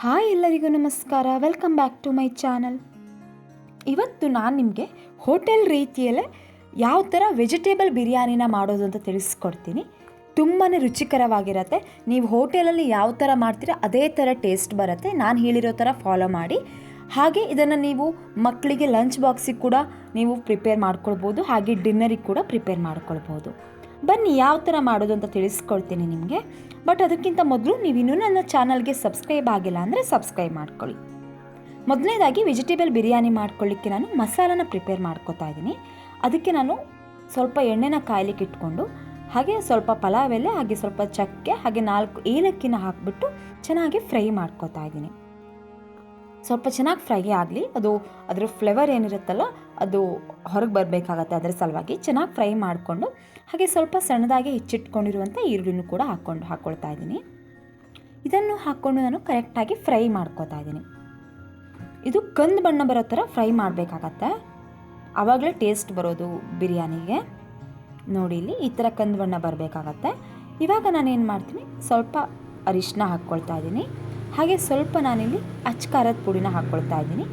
Hi ಎಲ್ಲರಿಗೂ ನಮಸ್ಕಾರ. Welcome back to my channel. ಇವತ್ತು ನಾನು ನಿಮಗೆ ಹೋಟೆಲ್ ರೀತಿಯಲ್ಲೇ ಯಾವ ಥರ ವೆಜಿಟೇಬಲ್ ಬಿರಿಯಾನಿನ ಮಾಡೋದು ಅಂತ ತಿಳಿಸ್ಕೊಡ್ತೀನಿ. ತುಂಬಾ ರುಚಿಕರವಾಗಿರುತ್ತೆ. ನೀವು ಹೋಟೆಲಲ್ಲಿ ಯಾವ ಥರ ಮಾಡ್ತೀರಾ ಅದೇ ಥರ ಟೇಸ್ಟ್ ಬರುತ್ತೆ. ನಾನು ಹೇಳಿರೋ ಥರ ಫಾಲೋ ಮಾಡಿ. ಹಾಗೆ ಇದನ್ನು ನೀವು ಮಕ್ಕಳಿಗೆ ಲಂಚ್ ಬಾಕ್ಸಿಗೆ ಕೂಡ ನೀವು ಪ್ರಿಪೇರ್ ಮಾಡ್ಕೊಳ್ಬೋದು, ಹಾಗೆ ಡಿನ್ನರಿಗೆ ಕೂಡ ಪ್ರಿಪೇರ್ ಮಾಡ್ಕೊಳ್ಬೋದು. ಬನ್ನಿ ಯಾವ ಥರ ಮಾಡೋದು ಅಂತ ತಿಳಿಸ್ಕೊಡ್ತೀನಿ ನಿಮಗೆ. ಬಟ್ ಅದಕ್ಕಿಂತ ಮೊದಲು ನೀವು ಇನ್ನೂ ನನ್ನ ಚಾನಲ್ಗೆ ಸಬ್ಸ್ಕ್ರೈಬ್ ಆಗಿಲ್ಲ ಅಂದರೆ ಸಬ್ಸ್ಕ್ರೈಬ್ ಮಾಡ್ಕೊಳ್ಳಿ. ಮೊದಲನೇದಾಗಿ ವೆಜಿಟೇಬಲ್ ಬಿರಿಯಾನಿ ಮಾಡ್ಕೊಳ್ಳಿಕ್ಕೆ ನಾನು ಮಸಾಲಾನ ಪ್ರಿಪೇರ್ ಮಾಡ್ಕೊತಾ ಇದ್ದೀನಿ. ಅದಕ್ಕೆ ನಾನು ಸ್ವಲ್ಪ ಎಣ್ಣೆನ ಕಾಯ್ಲಿಕ್ಕೆ ಇಟ್ಕೊಂಡು, ಹಾಗೆ ಸ್ವಲ್ಪ ಪಲಾವ್ ಎಲೆ, ಹಾಗೆ ಸ್ವಲ್ಪ ಚಕ್ಕೆ, ಹಾಗೆ 4 ಏಲಕ್ಕಿನ ಹಾಕಿಬಿಟ್ಟು ಚೆನ್ನಾಗಿ ಫ್ರೈ ಮಾಡ್ಕೊತಾ ಇದ್ದೀನಿ. ಸ್ವಲ್ಪ ಚೆನ್ನಾಗಿ ಫ್ರೈ ಆಗಲಿ, ಅದರ ಫ್ಲೇವರ್ ಏನಿರುತ್ತಲ್ಲ ಅದು ಹೊರಗೆ ಬರಬೇಕಾಗತ್ತೆ. ಅದರ ಸಲುವಾಗಿ ಚೆನ್ನಾಗಿ ಫ್ರೈ ಮಾಡಿಕೊಂಡು, ಹಾಗೆ ಸ್ವಲ್ಪ ಸಣ್ಣದಾಗಿ ಹೆಚ್ಚಿಟ್ಕೊಂಡಿರುವಂಥ ಈರುಳ್ಳಿನೂ ಕೂಡ ಹಾಕ್ಕೊಳ್ತಾ ಇದ್ದೀನಿ. ಇದನ್ನು ಹಾಕ್ಕೊಂಡು ನಾನು ಕರೆಕ್ಟಾಗಿ ಫ್ರೈ ಮಾಡ್ಕೊತಾ ಇದ್ದೀನಿ. ಇದು ಕಂದು ಬಣ್ಣ ಬರೋ ಥರ ಫ್ರೈ ಮಾಡಬೇಕಾಗತ್ತೆ, ಆವಾಗಲೇ ಟೇಸ್ಟ್ ಬರೋದು ಬಿರಿಯಾನಿಗೆ. ನೋಡಿ ಇಲ್ಲಿ ಈ ಥರ ಕಂದು ಬಣ್ಣ ಬರಬೇಕಾಗತ್ತೆ. ಇವಾಗ ನಾನೇನು ಮಾಡ್ತೀನಿ, ಸ್ವಲ್ಪ ಅರಿಶಿನ ಹಾಕ್ಕೊಳ್ತಾ ಇದ್ದೀನಿ, ಹಾಗೆ ಸ್ವಲ್ಪ ನಾನಿಲ್ಲಿ ಅಚ್ಚ ಖಾರದ ಪುಡಿನ ಹಾಕ್ಕೊಳ್ತಾ ಇದ್ದೀನಿ.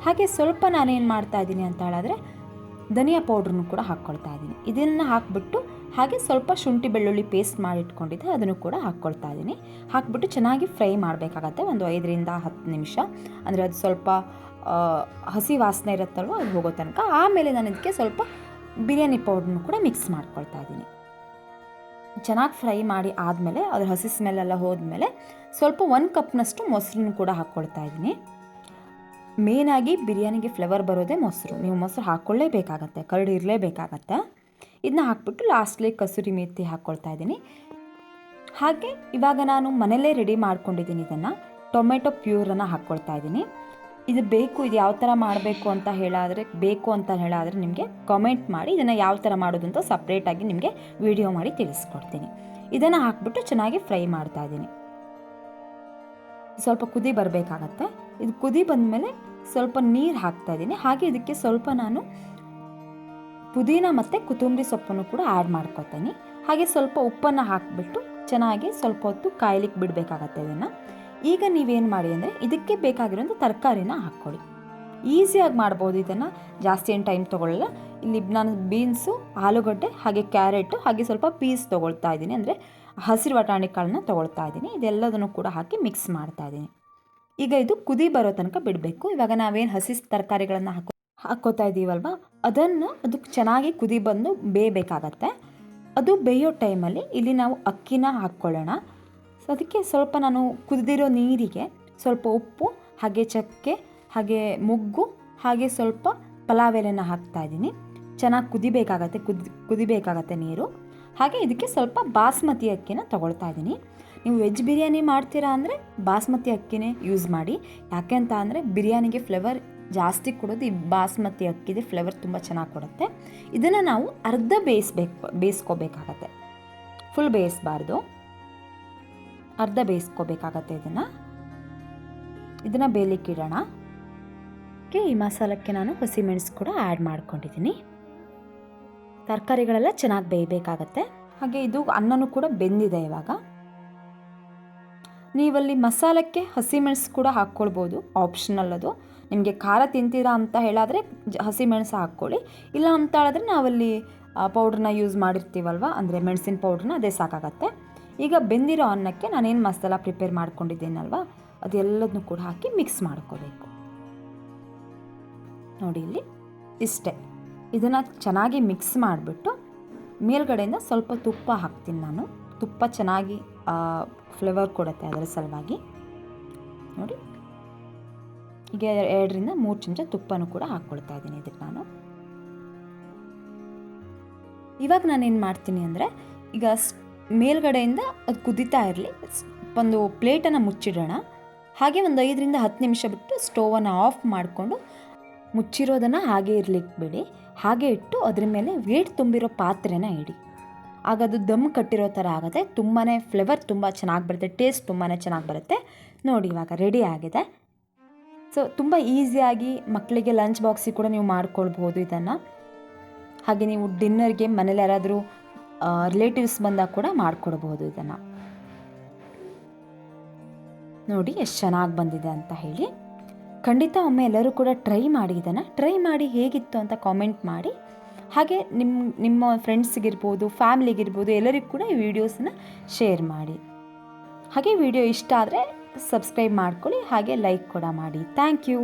ಹಾಗೆ ಸ್ವಲ್ಪ ನಾನೇನು ಮಾಡ್ತಾ ಇದ್ದೀನಿ ಅಂತ ಹೇಳಿದ್ರೆ ಧನಿಯಾ ಪೌಡ್ರನ್ನು ಕೂಡ ಹಾಕ್ಕೊಳ್ತಾ ಇದ್ದೀನಿ. ಇದನ್ನು ಹಾಕಿಬಿಟ್ಟು ಹಾಗೆ ಸ್ವಲ್ಪ ಶುಂಠಿ ಬೆಳ್ಳುಳ್ಳಿ ಪೇಸ್ಟ್ ಮಾಡಿಟ್ಕೊಂಡಿದ್ದೆ ಅದನ್ನು ಕೂಡ ಹಾಕ್ಕೊಳ್ತಾ ಇದ್ದೀನಿ. ಹಾಕ್ಬಿಟ್ಟು ಚೆನ್ನಾಗಿ ಫ್ರೈ ಮಾಡಬೇಕಾಗತ್ತೆ ಒಂದು 5 ರಿಂದ 10 ನಿಮಿಷ. ಅಂದರೆ ಅದು ಸ್ವಲ್ಪ ಹಸಿ ವಾಸನೆ ಇರುತ್ತಲ್ವ ಅದು ಹೋಗೋ ತನಕ. ಆಮೇಲೆ ನಾನು ಇದಕ್ಕೆ ಸ್ವಲ್ಪ ಬಿರಿಯಾನಿ ಪೌಡ್ರನ್ನು ಕೂಡ ಮಿಕ್ಸ್ ಮಾಡ್ಕೊಳ್ತಾ ಇದ್ದೀನಿ. ಚೆನ್ನಾಗಿ ಫ್ರೈ ಮಾಡಿ ಆದಮೇಲೆ ಅದರ ಹಸಿ ಸ್ಮೆಲ್ಲೆಲ್ಲ ಹೋದ್ಮೇಲೆ ಸ್ವಲ್ಪ 1 ಕಪ್ನಷ್ಟು ಮೊಸರನ್ನು ಕೂಡ ಹಾಕ್ಕೊಳ್ತಾ ಇದ್ದೀನಿ. ಮೇನಾಗಿ ಬಿರಿಯಾನಿಗೆ ಫ್ಲೇವರ್ ಬರೋದೇ ಮೊಸರು. ನೀವು ಮೊಸರು ಹಾಕ್ಕೊಳ್ಳೇಬೇಕಾಗತ್ತೆ, ಕರಡು ಇರಲೇಬೇಕಾಗತ್ತೆ. ಇದನ್ನ ಹಾಕ್ಬಿಟ್ಟು ಲಾಸ್ಟ್ಲಿ ಕಸೂರಿ ಮೇಥಿ ಹಾಕ್ಕೊಳ್ತಾ ಇದ್ದೀನಿ. ಹಾಗೆ ಇವಾಗ ನಾನು ಮನೆಯಲ್ಲೇ ರೆಡಿ ಮಾಡ್ಕೊಂಡಿದ್ದೀನಿ. ಇದನ್ನು ಟೊಮೆಟೊ ಪ್ಯೂರನ್ನು ಹಾಕ್ಕೊಳ್ತಾ ಇದ್ದೀನಿ. ಇದು ಯಾವ ಥರ ಮಾಡಬೇಕು ಅಂತ ಹೇಳಾದರೆ ನಿಮಗೆ ಕಾಮೆಂಟ್ ಮಾಡಿ. ಇದನ್ನು ಯಾವ ಥರ ಮಾಡೋದು ಅಂತ ಸಪ್ರೇಟಾಗಿ ನಿಮಗೆ ವಿಡಿಯೋ ಮಾಡಿ ತಿಳಿಸ್ಕೊಡ್ತೀನಿ. ಇದನ್ನು ಹಾಕ್ಬಿಟ್ಟು ಚೆನ್ನಾಗಿ ಫ್ರೈ ಮಾಡ್ತಾ ಇದ್ದೀನಿ. ಸ್ವಲ್ಪ ಕುದಿ ಬರಬೇಕಾಗತ್ತೆ. ಇದು ಕುದಿ ಬಂದಮೇಲೆ ಸ್ವಲ್ಪ ನೀರು ಹಾಕ್ತಾ ಇದ್ದೀನಿ. ಹಾಗೆ ಇದಕ್ಕೆ ಸ್ವಲ್ಪ ನಾನು ಪುದೀನ ಮತ್ತು ಕೊತ್ತಂಬರಿ ಸೊಪ್ಪನ್ನು ಕೂಡ ಆ್ಯಡ್ ಮಾಡ್ಕೊತೀನಿ. ಹಾಗೆ ಸ್ವಲ್ಪ ಉಪ್ಪನ್ನು ಹಾಕಿಬಿಟ್ಟು ಚೆನ್ನಾಗಿ ಸ್ವಲ್ಪ ಹೊತ್ತು ಕಾಯ್ಲಿಕ್ಕೆ ಬಿಡಬೇಕಾಗತ್ತೆ ಇದನ್ನು. ಈಗ ನೀವೇನು ಮಾಡಿ ಅಂದರೆ ಇದಕ್ಕೆ ಬೇಕಾಗಿರೋಂಥ ತರಕಾರಿನ ಹಾಕ್ಕೊಳ್ಳಿ. ಈಸಿಯಾಗಿ ಮಾಡ್ಬೋದು ಇದನ್ನು, ಜಾಸ್ತಿ ಏನು ಟೈಮ್ ತೊಗೊಳ್ಳಲ್ಲ. ಇಲ್ಲಿ ನಾನು ಬೀನ್ಸು, ಆಲೂಗಡ್ಡೆ, ಹಾಗೆ ಕ್ಯಾರೆಟು, ಹಾಗೆ ಸ್ವಲ್ಪ ಪೀಸ್ ತೊಗೊಳ್ತಾ ಇದ್ದೀನಿ, ಅಂದರೆ ಹಸಿರು ಬಟಾಣಿ ಕಾಳನ್ನ ತೊಗೊಳ್ತಾ ಇದ್ದೀನಿ. ಇದೆಲ್ಲದನ್ನು ಕೂಡ ಹಾಕಿ ಮಿಕ್ಸ್ ಮಾಡ್ತಾ ಇದ್ದೀನಿ. ಈಗ ಇದು ಕುದಿ ಬರೋ ತನಕ ಬಿಡಬೇಕು. ಇವಾಗ ನಾವೇನು ಹಸಿ ತರಕಾರಿಗಳನ್ನು ಹಾಕ್ಕೋತಾ ಇದ್ದೀವಲ್ವ ಅದು ಚೆನ್ನಾಗಿ ಕುದಿ ಬಂದು ಬೇಯಬೇಕಾಗತ್ತೆ. ಅದು ಬೇಯೋ ಟೈಮಲ್ಲಿ ಇಲ್ಲಿ ನಾವು ಅಕ್ಕಿನ ಹಾಕ್ಕೊಳ್ಳೋಣ. ಸೊ ಅದಕ್ಕೆ ಸ್ವಲ್ಪ ನಾನು ಕುದಿದಿರೋ ನೀರಿಗೆ ಸ್ವಲ್ಪ ಉಪ್ಪು, ಹಾಗೆ ಚಕ್ಕೆ, ಹಾಗೆ ಮುಗ್ಗು, ಹಾಗೆ ಸ್ವಲ್ಪ ಪಲಾವ್ ಎಲೆನ ಹಾಕ್ತಾಯಿದ್ದೀನಿ. ಚೆನ್ನಾಗಿ ಕುದಿಬೇಕಾಗತ್ತೆ ನೀರು. ಹಾಗೆ ಇದಕ್ಕೆ ಸ್ವಲ್ಪ ಬಾಸ್ಮತಿ ಅಕ್ಕಿನ ತೊಗೊಳ್ತಾ ಇದ್ದೀನಿ. ನೀವು ವೆಜ್ ಬಿರಿಯಾನಿ ಮಾಡ್ತೀರಾ ಅಂದರೆ ಬಾಸ್ಮತಿ ಅಕ್ಕಿನೇ ಯೂಸ್ ಮಾಡಿ. ಯಾಕೆ ಅಂತ ಅಂದರೆ ಬಿರಿಯಾನಿಗೆ ಫ್ಲೇವರ್ ಜಾಸ್ತಿ ಕೊಡೋದು ಈ ಬಾಸ್ಮತಿ ಅಕ್ಕಿದೆ, ಫ್ಲೇವರ್ ತುಂಬ ಚೆನ್ನಾಗಿ ಕೊಡುತ್ತೆ. ಇದನ್ನು ನಾವು ಅರ್ಧ ಬೇಯಿಸ್ಕೋಬೇಕಾಗತ್ತೆ, ಫುಲ್ ಬೇಯಿಸಬಾರ್ದು, ಅರ್ಧ ಬೇಯಿಸ್ಕೋಬೇಕಾಗತ್ತೆ. ಇದನ್ನು ಬೇಯಲಿಕ್ಕೆ ಇಡೋಣ. ಈ ಮಸಾಲಕ್ಕೆ ನಾನು ಹಸಿಮೆಣಸು ಕೂಡ ಆ್ಯಡ್ ಮಾಡ್ಕೊಂಡಿದ್ದೀನಿ. ತರಕಾರಿಗಳೆಲ್ಲ ಚೆನ್ನಾಗಿ ಬೇಯಬೇಕಾಗತ್ತೆ. ಹಾಗೆ ಇದು ಅನ್ನನೂ ಕೂಡ ಬೆಂದಿದೆ. ಇವಾಗ ನೀವಲ್ಲಿ ಮಸಾಲಕ್ಕೆ ಹಸಿಮೆಣಸು ಕೂಡ ಹಾಕ್ಕೊಳ್ಬೋದು, ಆಪ್ಷನಲ್ ಅದು. ನಿಮಗೆ ಖಾರ ತಿಂತೀರಾ ಅಂತ ಹೇಳಿದ್ರೆ ಹಸಿಮೆಣಸು ಹಾಕ್ಕೊಳ್ಳಿ. ಇಲ್ಲ ಅಂತ ಹೇಳಿದ್ರೆ ನಾವಲ್ಲಿ ಪೌಡ್ರನ್ನ ಯೂಸ್ ಮಾಡಿರ್ತೀವಲ್ವ, ಅಂದರೆ ಮೆಣಸಿನ ಪೌಡ್ರನ್ನ, ಅದೇ ಸಾಕಾಗತ್ತೆ. ಈಗ ಬೆಂದಿರೋ ಅನ್ನಕ್ಕೆ ನಾನೇನು ಮಸಾಲ ಪ್ರಿಪೇರ್ ಮಾಡ್ಕೊಂಡಿದ್ದೀನಲ್ವ ಅದೆಲ್ಲದನ್ನೂ ಕೂಡ ಹಾಕಿ ಮಿಕ್ಸ್ ಮಾಡ್ಕೋಬೇಕು. ನೋಡಿ ಇಲ್ಲಿ ಇಷ್ಟೇ. ಇದನ್ನು ಚೆನ್ನಾಗಿ ಮಿಕ್ಸ್ ಮಾಡಿಬಿಟ್ಟು ಮೇಲ್ಗಡೆಯಿಂದ ಸ್ವಲ್ಪ ತುಪ್ಪ ಹಾಕ್ತೀನಿ ನಾನು. ತುಪ್ಪ ಚೆನ್ನಾಗಿ ಫ್ಲೇವರ್ ಕೊಡುತ್ತೆ ಅದರ ಸಲುವಾಗಿ. ನೋಡಿ ಈಗ 2 ರಿಂದ 3 ಚಮಚ ತುಪ್ಪನೂ ಕೂಡ ಹಾಕ್ಕೊಳ್ತಾ ಇದ್ದೀನಿ ಇದಕ್ಕೆ ನಾನು. ಇವಾಗ ನಾನೇನು ಮಾಡ್ತೀನಿ ಅಂದರೆ ಈಗ ಮೇಲ್ಗಡೆಯಿಂದ ಅದು ಕುದೀತಾ ಇರಲಿ, ಒಂದು ಪ್ಲೇಟನ್ನು ಮುಚ್ಚಿಡೋಣ. ಹಾಗೆ ಒಂದು 5 ರಿಂದ 10 ನಿಮಿಷ ಬಿಟ್ಟು ಸ್ಟೋವನ್ನು ಆಫ್ ಮಾಡಿಕೊಂಡು ಮುಚ್ಚಿರೋದನ್ನು ಹಾಗೆ ಇರಲಿಕ್ಕೆ ಬಿಡಿ. ಹಾಗೆ ಇಟ್ಟು ಅದ್ರ ಮೇಲೆ ವೇಟ್ ತುಂಬಿರೋ ಪಾತ್ರೆನ ಇಡಿ. ಆಗ ಅದು ದಮ್ ಕಟ್ಟಿರೋ ಥರ ಆಗುತ್ತೆ. ತುಂಬಾ ಫ್ಲೇವರ್ ತುಂಬ ಚೆನ್ನಾಗಿ ಬರುತ್ತೆ, ಟೇಸ್ಟ್ ತುಂಬಾ ಚೆನ್ನಾಗಿ ಬರುತ್ತೆ. ನೋಡಿ ಇವಾಗ ರೆಡಿ ಆಗಿದೆ. ಸೊ ತುಂಬ ಈಸಿಯಾಗಿ ಮಕ್ಕಳಿಗೆ ಲಂಚ್ ಬಾಕ್ಸಿಗೆ ಕೂಡ ನೀವು ಮಾಡ್ಕೊಳ್ಬೋದು ಇದನ್ನು. ಹಾಗೆ ನೀವು ಡಿನ್ನರ್ಗೆ ಮನೇಲಿ ಯಾರಾದರೂ ರಿಲೇಟಿವ್ಸ್ ಬಂದಾಗ ಕೂಡ ಮಾಡಿಕೊಡ್ಬೋದು ಇದನ್ನು. ನೋಡಿ ಎಷ್ಟು ಚೆನ್ನಾಗಿ ಬಂದಿದೆ ಅಂತ ಹೇಳಿ. ಖಂಡಿತ ಒಮ್ಮೆ ಎಲ್ಲರೂ ಕೂಡ ಟ್ರೈ ಮಾಡಿ, ಇದನ್ನು ಟ್ರೈ ಮಾಡಿ ಹೇಗಿತ್ತು ಅಂತ ಕಾಮೆಂಟ್ ಮಾಡಿ. ಹಾಗೆ ನಿಮ್ಮ ಫ್ರೆಂಡ್ಸಿಗಿರ್ಬೋದು, ಫ್ಯಾಮ್ಲಿಗಿರ್ಬೋದು, ಎಲ್ಲರಿಗೂ ಕೂಡ ಈ ವಿಡಿಯೋಸನ್ನ ಶೇರ್ ಮಾಡಿ. ಹಾಗೆ ವಿಡಿಯೋ ಇಷ್ಟ ಆದರೆ ಸಬ್ಸ್ಕ್ರೈಬ್ ಮಾಡ್ಕೊಳ್ಳಿ, ಹಾಗೆ ಲೈಕ್ ಕೂಡ ಮಾಡಿ. Thank you.